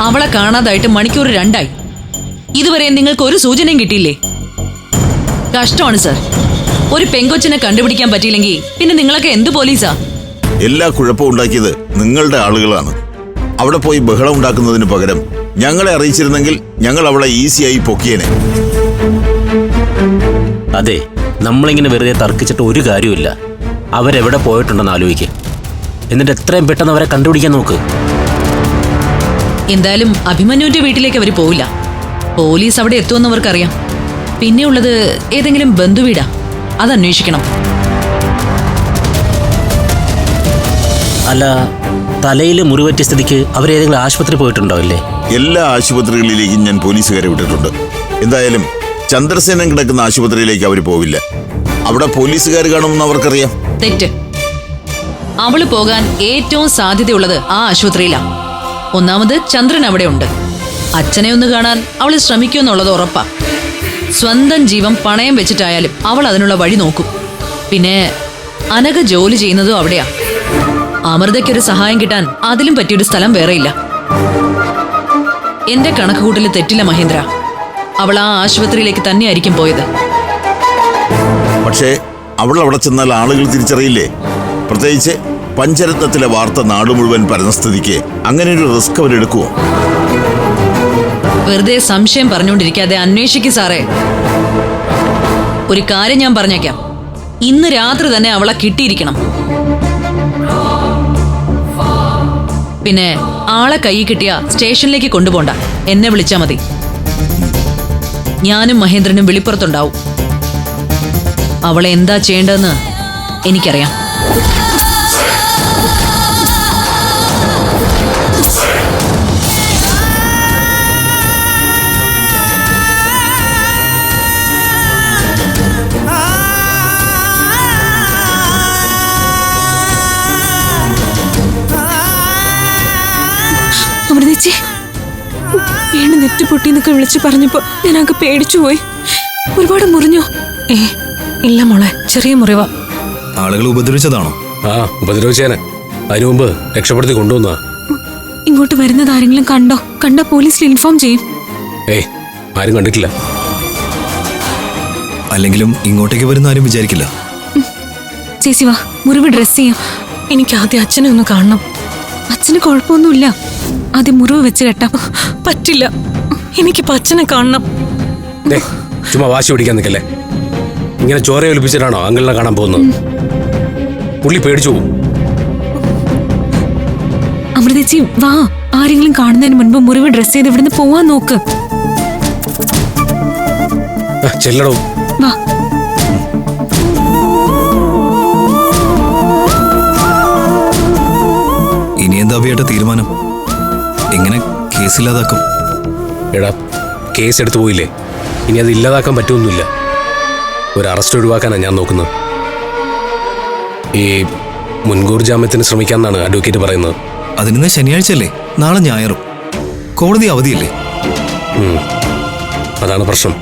അവളെ കാണാതായിട്ട് മണിക്കൂർ 2 ഇതുവരെ നിങ്ങൾക്ക് ഒരു സൂചനയും കിട്ടിയില്ലേ? കഷ്ടമാണ് സർ. ഒരു പെങ്കൊച്ചിനെ കണ്ടുപിടിക്കാൻ പറ്റിയില്ലെങ്കിൽ പിന്നെ നിങ്ങളൊക്കെ എന്ത് പോലീസാ? എല്ലാ കുഴപ്പവും ഉണ്ടാക്കിയത് നിങ്ങളുടെ ആളുകളാണ്. അവിടെ പോയി ബഹളം ഉണ്ടാക്കുന്നതിന് പകരം ഞങ്ങളെ അറിയിച്ചിരുന്നെങ്കിൽ ഞങ്ങൾ അവളെ ഈസിയായി പൊക്കിയേനെ. അതെ, നമ്മളിങ്ങനെ വെറുതെ തർക്കിച്ചിട്ട് ഒരു കാര്യമില്ല. അവരെവിടെ പോയിട്ടുണ്ടെന്ന് ആലോചിക്കുക. എന്നിട്ട് എത്രയും പെട്ടെന്ന് അവരെ കണ്ടുപിടിക്കാൻ നോക്ക്. എന്തായാലും അഭിമന്യുവിന്റെ വീട്ടിലേക്ക് അവർ പോവില്ല. പോലീസ് അവിടെ എത്തുമെന്നവർക്കറിയാം. പിന്നെയുള്ളത് ഏതെങ്കിലും ബന്ധുവീടാ, അത് അന്വേഷിക്കണം. അല്ല, തലയിൽ മുറിവറ്റ സ്ഥിതിക്ക് അവരേതെങ്കിലും ആശുപത്രി പോയിട്ടുണ്ടാവില്ലേ? എല്ലാ ആശുപത്രികളിലേക്കും ഞാൻ പോലീസുകാരെ വിട്ടിട്ടുണ്ട്. എന്തായാലും ചന്ദ്രസേനൻ കിടക്കുന്ന ആശുപത്രിയിലേക്ക് അവർ പോവില്ല. അവിടെ പോലീസുകാർ കാണുമെന്ന് അവർക്കറിയാം. തെറ്റ്. അവള് പോകാൻ ഏറ്റവും സാധ്യതയുള്ളത് ആ ആശുപത്രിയിലാ. ഒന്നാമത് ചന്ദ്രൻ അവിടെ ഉണ്ട്. അച്ഛനെ ഒന്ന് കാണാൻ അവള് ശ്രമിക്കുമെന്നുള്ളത് ഉറപ്പാ. സ്വന്തം ജീവൻ പണയം വെച്ചിട്ടായാലും അവൾ അതിനുള്ള വഴി നോക്കും. പിന്നെ അനഘ ജോലി ചെയ്യുന്നതും അവിടെയാ. അമൃതയ്ക്കൊരു സഹായം കിട്ടാൻ അതിലും പറ്റിയൊരു സ്ഥലം വേറെയില്ല. എന്റെ കണക്കുകൂട്ടൽ തെറ്റില്ല മഹേന്ദ്ര. അവൾ ആ ആശുപത്രിയിലേക്ക് തന്നെയായിരിക്കും പോയത്. പക്ഷേ അവൾ അവിടെ ചെന്നാൽ ആളുകൾ തിരിച്ചറിയില്ലേ? പ്രത്യേകിച്ച് പഞ്ചരത്നത്തിലെ വാർത്ത നാട് മുഴുവൻ പരമസ്ഥിതിക്ക് അങ്ങനെ ഒരു റിസ്ക് അവരെടുക്കുമോ? വെറുതെ സംശയം പറഞ്ഞുകൊണ്ടിരിക്കാതെ അന്വേഷിക്കും സാറേ. ഒരു കാര്യം ഞാൻ പറഞ്ഞേക്കാം, ഇന്ന് രാത്രി തന്നെ അവളെ കിട്ടിയിരിക്കണം. പിന്നെ ആളെ കൈ കിട്ടിയ സ്റ്റേഷനിലേക്ക് കൊണ്ടുപോണ്ട, എന്നെ വിളിച്ചാ മതി. ഞാനും മഹേന്ദ്രനും വെളിപ്പുറത്തുണ്ടാവും. അവളെ എന്താ ചെയ്യേണ്ടതെന്ന് എനിക്കറിയാം. അമൃതേച്ചി, വീണ് നെറ്റ് പൊട്ടിന്നൊക്കെ വിളിച്ചു പറഞ്ഞപ്പോ ഞാനൊക്കെ പേടിച്ചുപോയി. ഒരുപാട് മുറിഞ്ഞോ? ഇല്ല മോളെ, ചെറിയ മുറിവാ. ആളുകൾ ഉപദ്രവിച്ചതാണോ? ആ, ഉപദ്രവിച്ചേനെ. അതിനു മുമ്പ് രക്ഷപ്പെടുത്തി കൊണ്ടുവന്നാ. ഇങ്ങോട്ട് വരുന്നത് ആരെങ്കിലും കണ്ടോ? കണ്ട പോലീസിൽ ഇൻഫോം ചെയ്യും. ആരും കണ്ടിട്ടില്ല. അല്ലെങ്കിലും ഇങ്ങോട്ടേക്ക് വരുന്ന ആരും വിചാരിക്കില്ല. ചേച്ചി വാ, മുറിവ് ഡ്രസ് ചെയ്യാം. എനിക്ക് ആദ്യം അച്ഛനെ ഒന്ന് കാണണം. അച്ഛന് കുഴപ്പമൊന്നുമില്ല. ആദ്യം മുറിവ് വെച്ച് കെട്ടാം. പറ്റില്ല, എനിക്കിപ്പോ അച്ഛനെ കാണണം. ചുമ്മാ വാശി പിടിക്കാൻ നിൽക്കല്ലേ. ഇങ്ങനെ ചോര ഒലിപ്പിച്ചിട്ടാണോ അങ്കിളിനെ കാണാൻ പോകുന്നത്? പുള്ളി പേടിച്ചു പോകും. അമൃതേച്ചി വാ, ആരെങ്കിലും കാണുന്നതിന് മുൻപ് മുറിവ് ഡ്രസ് ചെയ്ത് ഇവിടുന്ന് പോവാൻ നോക്ക്. ചെല്ലടോ. വാ. ഇനി എന്താ അഭിയേട്ട തീരുമാനം? എങ്ങനെ കേസില്ലാതാക്കും? എടാ, കേസ് എടുത്തു പോയില്ലേ, ഇനി അത് ഇല്ലാതാക്കാൻ പറ്റുമൊന്നുമില്ല. ഒരു അറസ്റ്റ് ഒഴിവാക്കാനാണ് ഞാൻ നോക്കുന്നത്. ഈ മുൻകൂർ ജാമ്യത്തിന് ശ്രമിക്കാമെന്നാണ് അഡ്വക്കേറ്റ് പറയുന്നത്. അതിന് ശനിയാഴ്ച അല്ലേ? നാളെ ഞായറും. കോടതി അവധിയല്ലേ? അതാണ് പ്രശ്നം.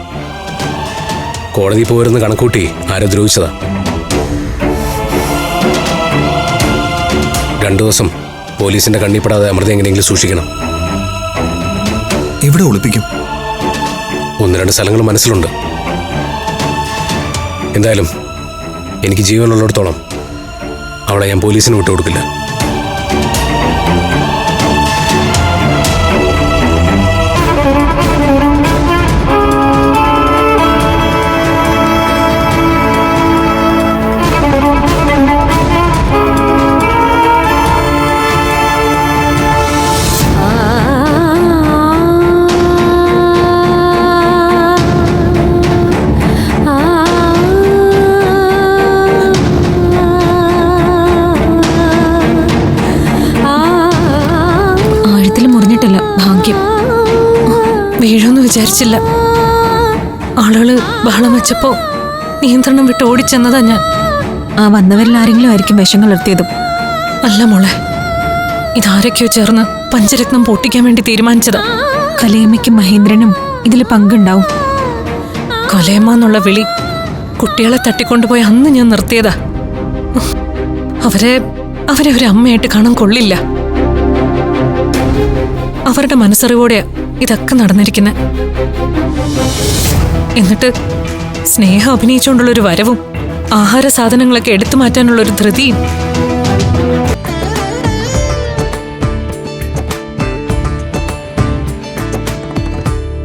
കോടതി പോയിരുന്ന് കണക്കൂട്ടി ആരോ ദ്രോഹിച്ചതാ. 2 ദിവസം പോലീസിന്റെ കണ്ണിപ്പെടാതെ അമൃത എങ്ങനെയെങ്കിലും സൂക്ഷിക്കണം. എവിടെ ഒളിപ്പിക്കും? 1-2 സ്ഥലങ്ങൾ മനസ്സിലുണ്ട്. എന്തായാലും എനിക്ക് ജീവനുള്ളിടത്തോളം അവളെ ഞാൻ പോലീസിന് വിട്ടുകൊടുക്കില്ല. വീഴോന്ന് വിചാരിച്ചില്ല. ആളുകള് ബഹളം വെച്ചപ്പോ നിയന്ത്രണം വിട്ട് ഓടിച്ചെന്നതാ ഞാൻ. ആ വന്നവരിൽ ആരെങ്കിലും ആയിരിക്കും വിഷം കലർത്തിയതും. അല്ല മോളെ, ഇതാരൊക്കെയോ ചേർന്ന് പഞ്ചരത്നം പൊട്ടിക്കാൻ വേണ്ടി തീരുമാനിച്ചതാ. കലയമ്മയ്ക്കും മഹേന്ദ്രനും ഇതിൽ പങ്കുണ്ടാവും. കൊലയമ്മ എന്നുള്ള വിളി കുട്ടികളെ തട്ടിക്കൊണ്ടുപോയി അന്ന് ഞാൻ നിർത്തിയതാ. അവരെ ഒരു അമ്മയായിട്ട് കാണാൻ കൊള്ളില്ല. അവരുടെ മനസ്സറിവോടെയാ ഇതൊക്കെ നടന്നിരിക്കുന്നത്. എന്നിട്ട് സ്നേഹം അഭിനയിച്ചുകൊണ്ടുള്ളൊരു വരവും ആഹാര സാധനങ്ങളൊക്കെ എടുത്തു മാറ്റാനുള്ളൊരു ധൃതിയും